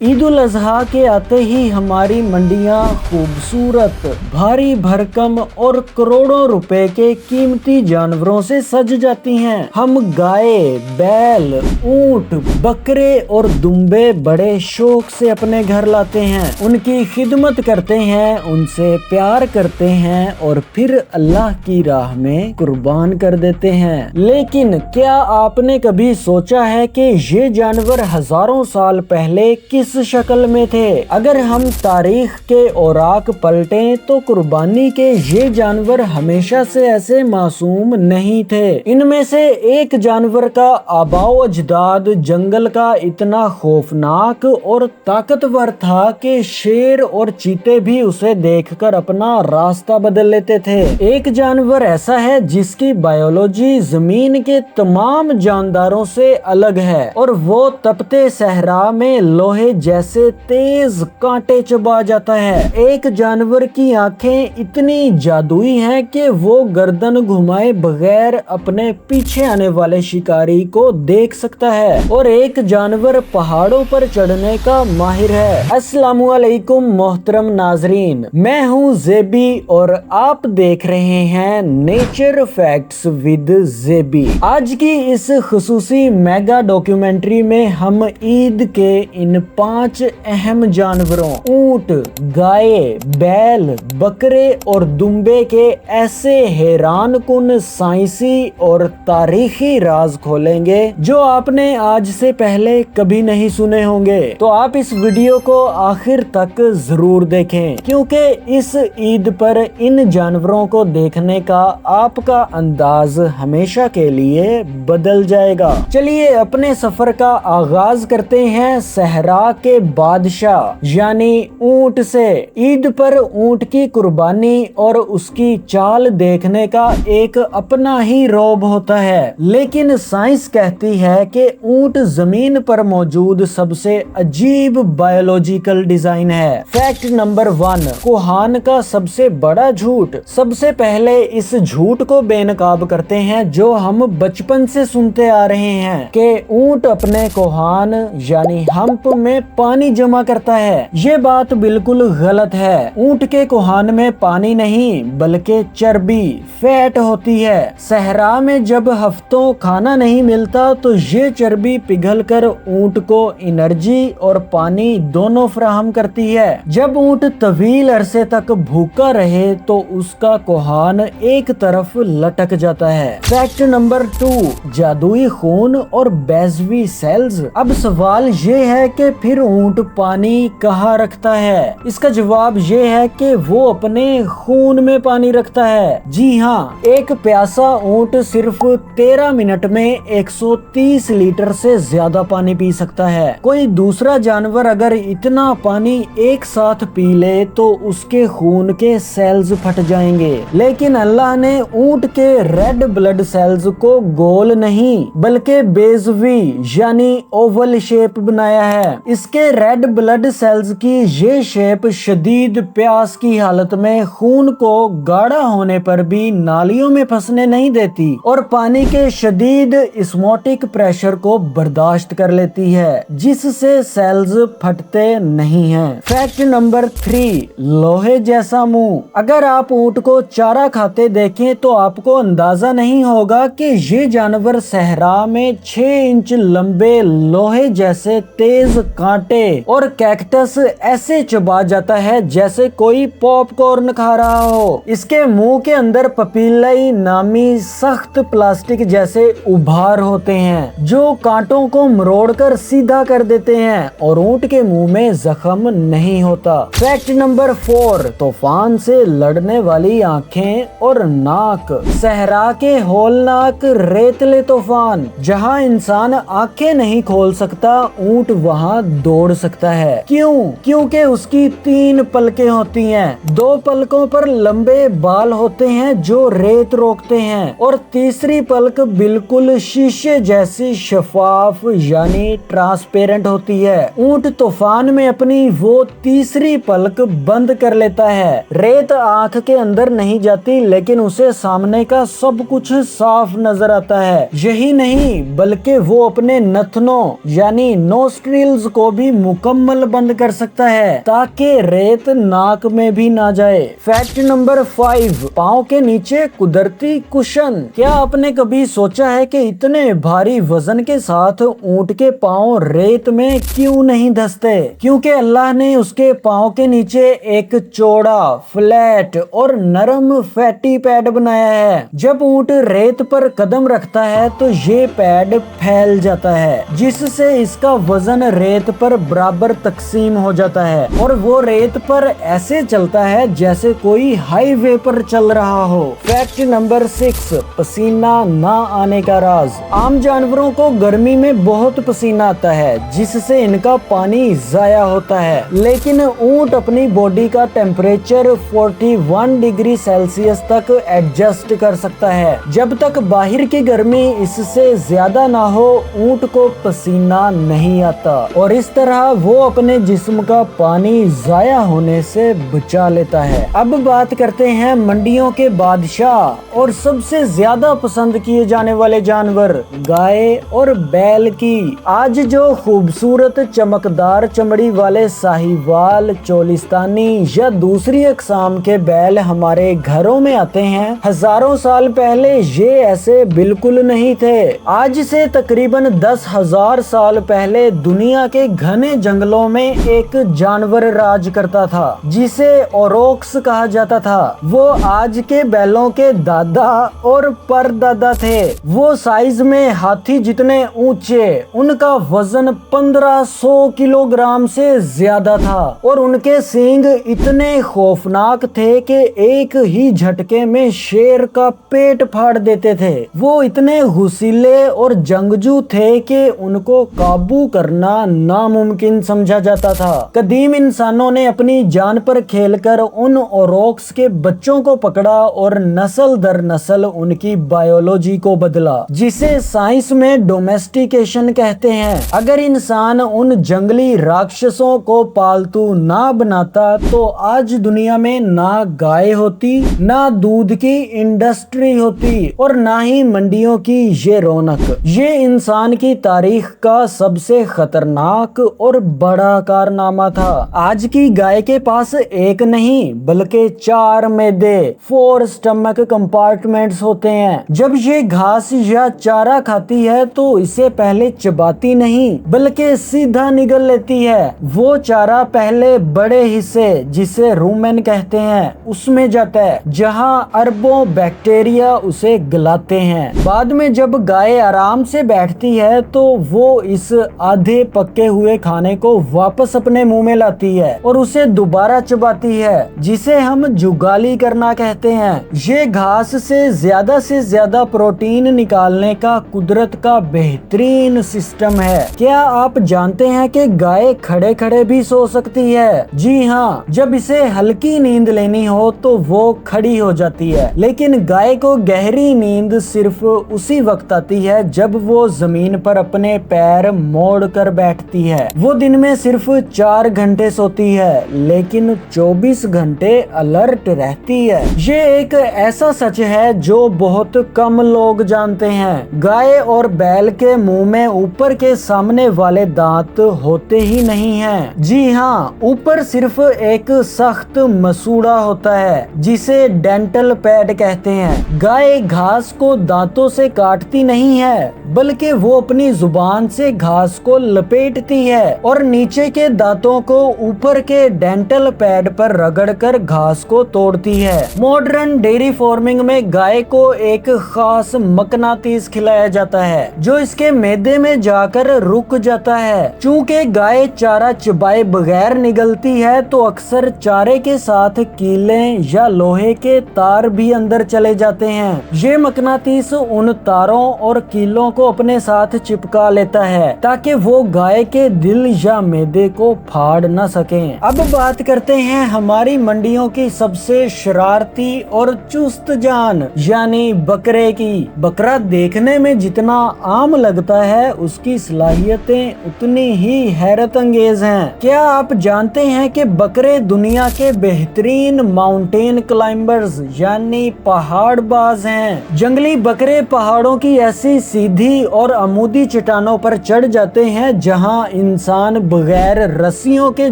ईद उल अजहा के आते ही हमारी मंडियां खूबसूरत, भारी भरकम और करोड़ों रुपए के कीमती जानवरों से सज जाती हैं। हम गाय, बैल, ऊंट, बकरे और दुम्बे बड़े शौक से अपने घर लाते हैं, उनकी खिदमत करते हैं, उनसे प्यार करते हैं और फिर अल्लाह की राह में कुर्बान कर देते हैं। लेकिन क्या आपने कभी सोचा है कि ये जानवर हजारों साल पहले किस शक्ल में थे? अगर हम तारीख के औराक पलटें तो कुर्बानी के ये जानवर हमेशा से ऐसे मासूम नहीं थे। इनमें से एक जानवर का आबाओ अजदाद जंगल का इतना खौफनाक और ताकतवर था कि शेर और चीते भी उसे देखकर अपना रास्ता बदल लेते थे। एक जानवर ऐसा है जिसकी बायोलॉजी जमीन के तमाम जानदारों से अलग है और वो तपते सहरा में लोहे जैसे तेज कांटे चबा जाता है। एक जानवर की आंखें इतनी जादुई हैं कि वो गर्दन घुमाए बगैर अपने पीछे आने वाले शिकारी को देख सकता है और एक जानवर पहाड़ों पर चढ़ने का माहिर है। अस्सलामुअलैकुम मोहतरम नाजरीन, मैं हूँ जेबी और आप देख रहे हैं नेचर फैक्ट्स विद जेबी। आज की इस खुसूसी मेगा डॉक्यूमेंट्री में हम ईद के इन 5 अहम जानवरों ऊंट, गाय, बैल, बकरे और दुम्बे के ऐसे हैरान कुन साइंसी और तारीखी राज खोलेंगे जो आपने आज से पहले कभी नहीं सुने होंगे। तो आप इस वीडियो को आखिर तक जरूर देखें क्योंकि इस ईद पर इन जानवरों को देखने का आपका अंदाज हमेशा के लिए बदल जाएगा। चलिए अपने सफर का आगाज करते हैं सहरा के बादशाह यानी ऊंट से। ईद पर ऊंट की कुर्बानी और उसकी चाल देखने का एक अपना ही रौब होता है, लेकिन साइंस कहती है कि ऊंट जमीन पर मौजूद सबसे अजीब बायोलॉजिकल डिजाइन है। फैक्ट नंबर 1, कोहान का सबसे बड़ा झूठ। सबसे पहले इस झूठ को बेनकाब करते हैं जो हम बचपन से सुनते आ रहे हैं कि ऊंट अपने कोहान यानी हम्प में पानी जमा करता है। ये बात बिल्कुल गलत है। ऊंट के कोहान में पानी नहीं बल्कि चर्बी, फैट होती है। सहरा में जब हफ्तों खाना नहीं मिलता तो ये चर्बी पिघलकर ऊंट को एनर्जी और पानी दोनों फराहम करती है। जब ऊंट तवील अरसे तक भूखा रहे तो उसका कोहान एक तरफ लटक जाता है। फैक्ट नंबर 2, जादुई खून और बेजवी सेल्स। अब सवाल ये है कि फिर ऊंट पानी कहाँ रखता है? इसका जवाब ये है कि वो अपने खून में पानी रखता है। जी हाँ, एक प्यासा ऊंट सिर्फ 13 मिनट में 130 लीटर से ज्यादा पानी पी सकता है। कोई दूसरा जानवर अगर इतना पानी एक साथ पी ले तो उसके खून के सेल्स फट जाएंगे, लेकिन अल्लाह ने ऊंट के रेड ब्लड सेल्स को गोल नहीं बल्कि बेजवी यानी ओवल शेप बनाया है। इसके रेड ब्लड सेल्स की ये शेप शदीद प्यास की हालत में खून को गाढ़ा होने पर भी नालियों में फंसने नहीं देती और पानी के शदीद स्मोटिक प्रेशर को बर्दाश्त कर लेती है, जिससे सेल्स फटते नहीं हैं। फैक्ट नंबर 3, लोहे जैसा मुंह। अगर आप ऊंट को चारा खाते देखें तो आपको अंदाजा नहीं होगा कि ये जानवर सहरा में 6 इंच लंबे लोहे जैसे तेज कांटे और कैक्टस ऐसे चबा जाता है जैसे कोई पॉपकॉर्न खा रहा हो। इसके मुंह के अंदर पपीलाई नामी सख्त प्लास्टिक जैसे उभार होते हैं जो कांटों को मरोड़कर सीधा कर देते हैं और ऊंट के मुंह में जख्म नहीं होता। फैक्ट नंबर 4, तूफान से लड़ने वाली आंखें और नाक। सहरा के होलनाक रेतले तूफान, जहां इंसान आंखें नहीं खोल सकता, ऊंट वहां दौड़ सकता है। क्यों? क्योंकि उसकी 3 पलकें होती हैं। 2 पलकों पर लंबे बाल होते हैं जो रेत रोकते हैं और तीसरी पलक बिल्कुल शीशे जैसी शफाफ यानी ट्रांसपेरेंट होती है। ऊंट तूफान में अपनी वो तीसरी पलक बंद कर लेता है। रेत आंख के अंदर नहीं जाती लेकिन उसे सामने का सब कुछ साफ नजर आता है। यही नहीं बल्कि वो अपने नथनों यानी नोस्ट्रिल्स को को भी मुकम्मल बंद कर सकता है ताकि रेत नाक में भी ना जाए। फैक्ट नंबर 5, पाँव के नीचे कुदरती कुशन। क्या आपने कभी सोचा है कि इतने भारी वजन के साथ ऊंट के पाँव रेत में क्यों नहीं धंसते? क्योंकि अल्लाह ने उसके पाँव के नीचे एक चौड़ा, फ्लैट और नरम फैटी पैड बनाया है। जब ऊंट रेत पर कदम रखता है तो ये पैड फैल जाता है, जिससे इसका वजन रेत पर बराबर तकसीम हो जाता है और वो रेत पर ऐसे चलता है जैसे कोई हाईवे पर चल रहा हो। फैक्ट नंबर 6, पसीना ना आने का राज। आम जानवरों को गर्मी में बहुत पसीना आता है, जिससे इनका पानी जाया होता है, लेकिन ऊंट अपनी बॉडी का टेम्परेचर 41 डिग्री सेल्सियस तक एडजस्ट कर सकता है। जब तक बाहर की गर्मी इससे ज्यादा ना हो, ऊंट को पसीना नहीं आता और इस तरह वो अपने जिस्म का पानी जाया होने से बचा लेता है। अब बात करते हैं मंडियों के बादशाह और सबसे ज्यादा पसंद किए जाने वाले जानवर गाय और बैल की। आज जो खूबसूरत चमकदार चमड़ी वाले साहिवाल, चोलिस्तानी या दूसरी अक़साम के बैल हमारे घरों में आते हैं, हजारों साल पहले ये ऐसे बिल्कुल नहीं थे। आज से तकरीबन 10,000 साल पहले दुनिया के घने जंगलों में एक जानवर राज करता था जिसे ओरोक्स कहा जाता था। वो आज के बैलों के दादा और परदादा थे। वो साइज में हाथी जितने ऊंचे, उनका वजन 1500 किलोग्राम से ज्यादा था और उनके सींग इतने खौफनाक थे कि एक ही झटके में शेर का पेट फाड़ देते थे। वो इतने घुसीले और जंगजू थे कि उनको काबू करना नामुमकिन समझा जाता था। कदीम इंसानों ने अपनी जान पर खेलकर उन ओरोक्स के बच्चों को पकड़ा और नस्ल दर नस्ल उनकी बायोलॉजी को बदला, जिसे साइंस में डोमेस्टिकेशन कहते हैं। अगर इंसान उन जंगली राक्षसों को पालतू ना बनाता तो आज दुनिया में ना गाय होती, ना दूध की इंडस्ट्री होती और ना ही मंडियों की ये रौनक। ये इंसान की तारीख का सबसे खतरनाक और बड़ा कारनामा था। आज की गाय के पास एक नहीं बल्कि 4 मैदे, 4 स्टमक कंपार्टमेंट्स होते हैं। जब ये घास या चारा खाती है तो इसे पहले चबाती नहीं बल्कि सीधा निगल लेती है। वो चारा पहले बड़े हिस्से, जिसे रूमेन कहते हैं, उसमें जाता है, जहां अरबों बैक्टीरिया उसे गलाते हैं। बाद में जब गाय आराम से बैठती है तो वो इस आधे पके हुए खाने को वापस अपने मुंह में लाती है और उसे दोबारा चबाती है, जिसे हम जुगाली करना कहते हैं। ये घास से ज्यादा प्रोटीन निकालने का कुदरत का बेहतरीन सिस्टम है। क्या आप जानते हैं कि गाय खड़े खड़े भी सो सकती है? जी हाँ, जब इसे हल्की नींद लेनी हो तो वो खड़ी हो जाती है, लेकिन गाय को गहरी नींद सिर्फ उसी वक्त आती है जब वो जमीन पर अपने पैर मोड़ कर बैठती है। वो दिन में सिर्फ 4 घंटे सोती है लेकिन 24 घंटे अलर्ट रहती है। ये एक ऐसा सच है जो बहुत कम लोग जानते हैं। गाय और बैल के मुंह में ऊपर के सामने वाले दांत होते ही नहीं हैं। जी हाँ, ऊपर सिर्फ एक सख्त मसूड़ा होता है जिसे डेंटल पैड कहते हैं। गाय घास को दांतों से काटती नहीं है बल्कि वो अपनी जुबान से घास को लपेटती है और नीचे के दांतों को ऊपर के डेंटल पैड पर रगड़कर घास को तोड़ती है। मॉडर्न डेयरी फार्मिंग में गाय को एक खास मकनातीस खिलाया जाता है जो इसके मैदे में जाकर रुक जाता है। चूंकि गाय चारा चबाए बगैर निगलती है तो अक्सर चारे के साथ कीले या लोहे के तार भी अंदर चले जाते हैं। ये मकनातीस उन तारों और कीलों को अपने साथ चिपका लेता है ताकि वो गाय के दिल या मैदे को फाड़ न सकें। अब बात करते हैं हमारी मंडियों की सबसे शरारती और चुस्त जान यानी बकरे की। बकरा देखने में जितना आम लगता है उसकी सलाहियतें उतनी ही हैरत अंगेज हैं। क्या आप जानते हैं कि बकरे दुनिया के बेहतरीन माउंटेन क्लाइंबर्स यानी पहाड़बाज हैं। जंगली बकरे पहाड़ों की ऐसी सीधी और अमूदी चट्टानों पर चढ़ जाते हैं जहां इंसान बगैर रस्सियों के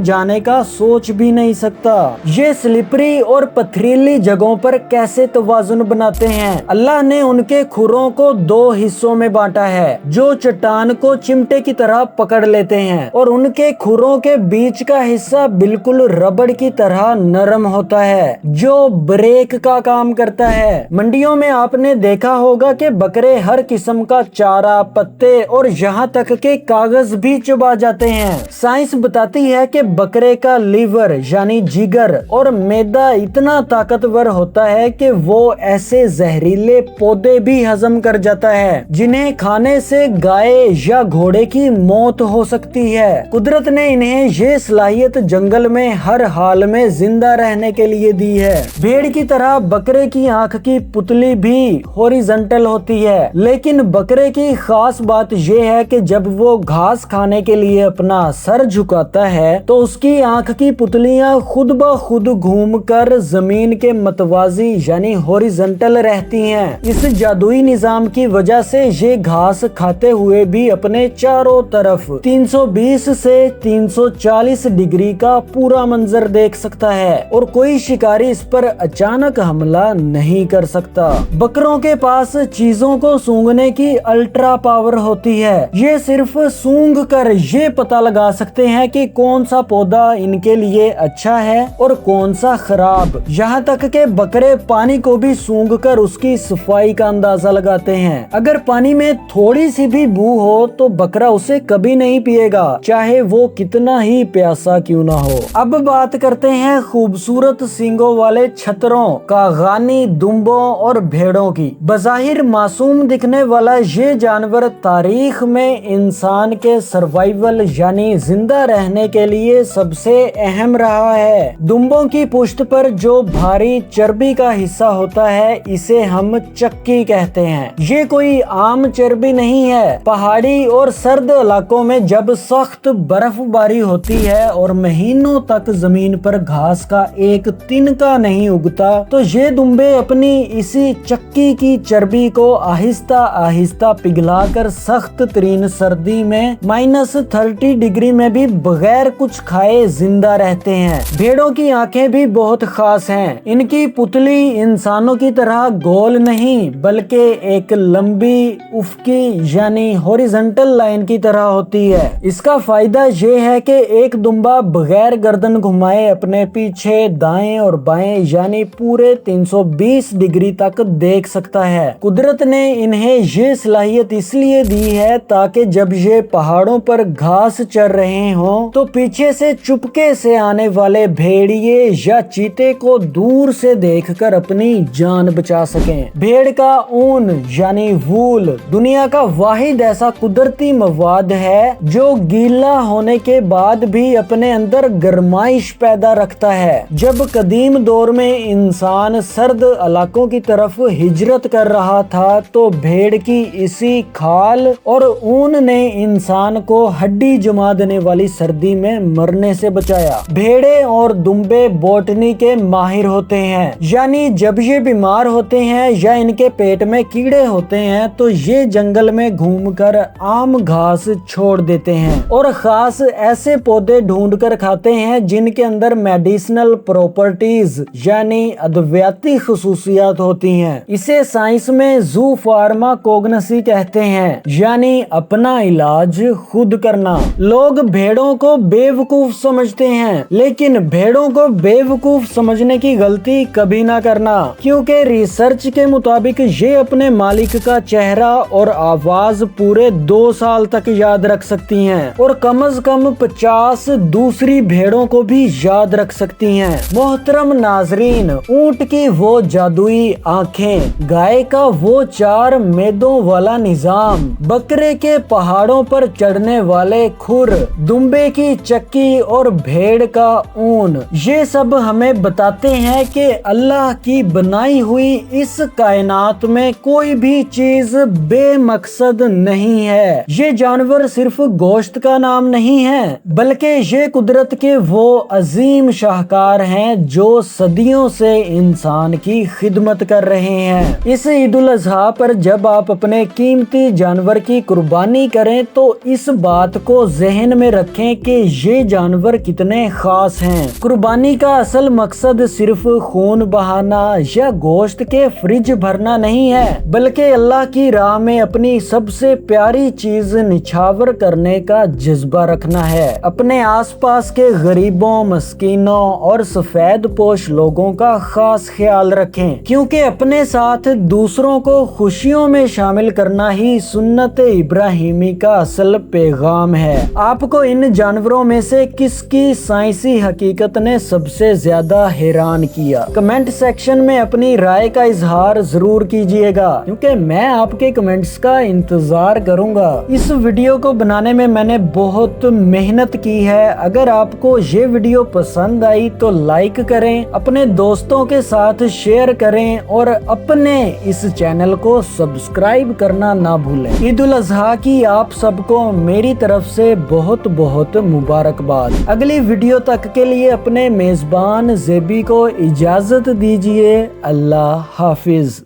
जाने का सोच भी नहीं सकता। ये स्लिपरी और पथरीली जगहों पर कैसे तवाजुन बनाते हैं? अल्लाह ने उनके खुरों को दो हिस्सों में बांटा है, जो चट्टान को चिमटे की तरह पकड़ लेते हैं, और उनके खुरों के बीच का हिस्सा बिल्कुल रबड़ की तरह नरम होता है, जो ब्रेक का काम करता है। मंडियों में आपने देखा होगा कि बकरे हर किस्म का चारा, पत्ते और यहाँ तक के कागज भी चबा जाते हैं। साइंस बताती है कि बकरे का लीवर यानी जिगर और मैदा इतना ताकतवर होता है कि वो ऐसे जहरीले पौधे भी हजम कर जाता है जिन्हें खाने से गाय या घोड़े की मौत हो सकती है। कुदरत ने इन्हें ये सलाहियत जंगल में हर हाल में जिंदा रहने के लिए दी है। भेड़ की तरह बकरे की आंख की पुतली भी हॉरिजॉन्टल होती है, लेकिन बकरे की खास बात यह है कि जब वो घास खाने के लिए अपना सर झुकाता है तो उसकी आंख की पुतलियां खुद ब खुद घूमकर जमीन के मतवाजी यानी हॉरिजॉन्टल रहती हैं। इस जादुई निजाम की वजह से ये घास खाते हुए भी अपने चारों तरफ 320 से 340 डिग्री का पूरा मंजर देख सकता है और कोई शिकारी इस पर अचानक हमला नहीं कर सकता। बकरों के पास चीजों को सूंघने की अल्ट्रा पावर होती है। ये सिर्फ सूंघ कर ये पता लगा सकते हैं कि कौन सा पौधा इनके लिए अच्छा है और कौन सा खराब। यहाँ तक के बकरे पानी को भी सूंघ कर उसकी सफाई का अंदाजा लगाते हैं। अगर पानी में थोड़ी सी भी बू हो तो बकरा उसे कभी नहीं पिएगा, चाहे वो कितना ही प्यासा क्यों ना हो। अब बात करते हैं खूबसूरत सींगों वाले छतरों, कागानी, दुम्बों और भेड़ों की। बज़ाहिर मासूम दिखने वाला ये जानवर तारीख में इंसान के सर्वाइवल यानी जिंदा रहने के लिए सबसे अहम रहा है। दुम्बों की पुष्ट पर जो भारी चर्बी का हिस्सा होता है इसे हम चक्की कहते हैं। ये कोई आम चर्बी नहीं है। पहाड़ी और सर्द इलाकों में जब सख्त बर्फबारी होती है और महीनों तक जमीन पर घास का एक तिनका नहीं उगता तो ये दुम्बे अपनी इसी चक्की की चर्बी को आहिस्ता आहिस्ता पिघलाकर सख्त तरीन सर्दी में -30 डिग्री में भी बगैर कुछ खाए जिंदा रहते हैं। भेड़ों की आंखें भी बहुत खास हैं। इनकी पुतली इंसानों की तरह गोल नहीं बल्कि एक लंबी उफकी यानी हॉरिजॉन्टल लाइन की तरह होती है। इसका फायदा ये है कि एक दुम्बा बगैर गर्दन घुमाए अपने पीछे, दाएं और बाएं यानी पूरे 320 डिग्री तक देख सकता है। कुदरत ने इन्हें ये सलाहियत इसलिए दी है ताकि जब ये पहाड़ों पर घास चर रहे हों तो पीछे से चुपके से आने वाले भेड़िए या चीते को दूर से देखकर अपनी जान बचा सकें। भेड़ का ऊन यानी वूल दुनिया का वाहिद ऐसा कुदरती मवाद है जो गीला होने के बाद भी अपने अंदर गर्माइश पैदा रखता है। जब कदीम दौर में इंसान सर्द इलाकों की तरफ हिजरत कर रहा था तो भेड़ की इसी खाल और ऊन ने इंसान को हड्डी जमा देने वाली सर्दी में मरने से बचाया। भेड़े और दुम्बे बॉटनी के माहिर होते हैं, यानी जब ये बीमार होते हैं या इनके पेट में कीड़े होते हैं तो ये जंगल में घूमकर आम घास छोड़ देते हैं और खास ऐसे पौधे ढूंढकर खाते हैं जिनके अंदर मेडिसिनल प्रॉपर्टीज यानी अद्वियाती खुसूसियात होती हैं। इसे साइंस में जू फार्माकोग्नसी कहते हैं, यानी अपना इलाज खुद करना। लोग भेड़ों को बेवकूफ समझते हैं, लेकिन भेड़ों को बेवकूफ समझने की गलती कभी ना करना, क्योंकि रिसर्च के मुताबिक ये अपने मालिक का चेहरा और आवाज पूरे 2 साल तक याद रख सकती हैं और कम से कम 50 दूसरी भेड़ों को भी याद रख सकती हैं। मोहतरम नाजरीन, ऊंट की वो जादुई आंखें, गाय का वो 4 मेदों वाला निजाम, बकरे के पहाड़ों पर चढ़ने वाले खुर, दुम्बे की चक्की और भेड़ का ऊन, ये सब हमें बताते हैं कि अल्लाह की बनाई हुई इस कायनात में कोई भी चीज बेमकसद नहीं है। ये जानवर सिर्फ गोश्त का नाम नहीं है, बल्कि ये कुदरत के वो अजीम शाहकार हैं जो सदियों से इंसान की खिदमत कर रहे हैं। इस ईद उल अज़हा पर जब आप अपने कीमती जानवर की कुर्बानी करें तो इस बात को जहन में रखें कि ये जानवर कितने खास हैं। कुर्बानी का असल मकसद सिर्फ खून बहाना या गोश्त के फ्रिज भरना नहीं है, बल्कि अल्लाह की राह में अपनी सबसे प्यारी चीज निछावर करने का जज्बा रखना है। अपने आसपास के गरीबों, मस्कीनों और सफेद पोश लोगों का खास ख्याल रखें, क्योंकि अपने साथ दूसरों को खुशियों में शामिल करना ही सुन्नत इब्राहिमी का असल पैगाम है। आपको इन जानवरों में से किसकी साइंसी हकीकत ने सबसे ज्यादा हैरान किया? कमेंट सेक्शन में अपनी राय का इजहार जरूर कीजिएगा, क्योंकि मैं आपके कमेंट्स का इंतजार करूंगा। इस वीडियो को बनाने में मैंने बहुत मेहनत की है। अगर आपको ये वीडियो पसंद आई तो लाइक करें, अपने दोस्तों के साथ शेयर करें और अपने इस चैनल को सब्सक्राइब करना ना भूलें। ईद उल अजहा की आप सबको मेरी तरफ से बहुत बहुत मुबारकबाद। अगली वीडियो तक के लिए अपने मेजबान जेबी को इजाजत दीजिए। अल्लाह हाफिज।